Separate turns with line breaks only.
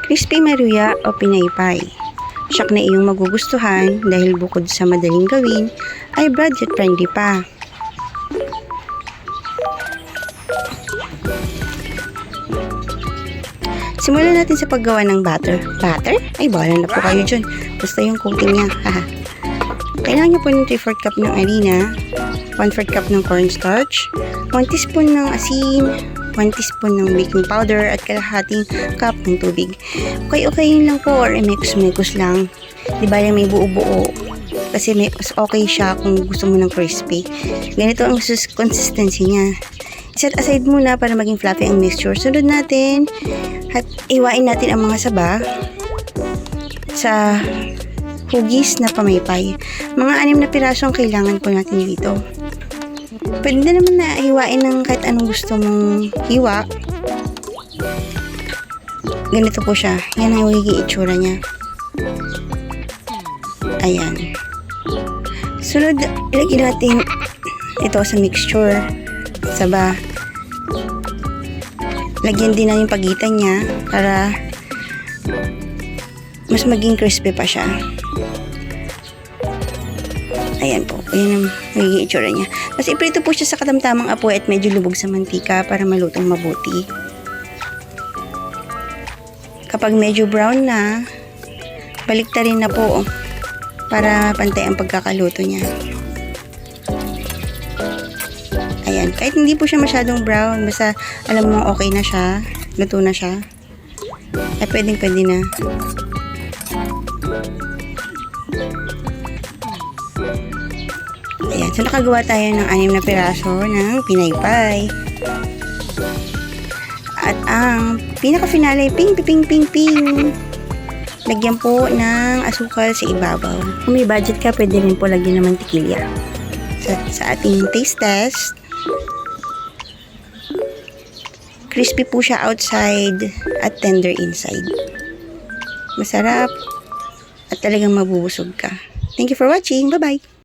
Crispy Maruya o Pinaypay. Siyak na iyong magugustuhan dahil bukod sa madaling gawin, ay budget friendly pa. Simulan natin sa paggawa ng batter. Batter? Ay, bahala na po kayo dyan. Basta yung coating niya. Kailangan nyo po ng 3/4 cup ng harina, 1/4 cup ng cornstarch, 1 teaspoon ng asin, 1 teaspoon ng baking powder, at kalahating cup ng tubig. Okay lang po or i-mix lang. Di ba may buo-buo? Kasi mas okay siya kung gusto mo ng crispy. Ganito ang consistency niya. Set aside muna para maging fluffy ang mixture. Sunod natin at iwain natin ang mga saba sa hugis na pamaypay. Mga 6 na piraso ang kailangan po natin dito. Pwede naman na hiwain ng kahit anong gusto mong hiwa. Ganito po siya. Yan ang magiging itsura niya. Ayan. Sunod, ilagay natin ito sa mixture. Saba. Lagyan din na yung pagitan niya para mas maging crispy pa siya. Ayan po. Ayan ang magiging itsura niya. Tapos iprito po siya sa katamtamang apoy at medyo lubog sa mantika para malutong mabuti. Kapag medyo brown na, baliktarin na po para pantay ang pagkakaluto niya. Ayan. Kahit hindi po siya masyadong brown, basta alam mo okay na siya, luto na siya, ay pwede na. Ayan. So, nakagawa tayo ng 6 na piraso ng pinaypay. At ang pinaka-finale, ping. Lagyan po ng asukal sa ibabaw. Kung may budget ka, pwede rin po lagyan ng mantikilya. Sa ating taste test, crispy po siya outside at tender inside. Masarap at talagang mabubusog ka. Thank you for watching. Bye-bye!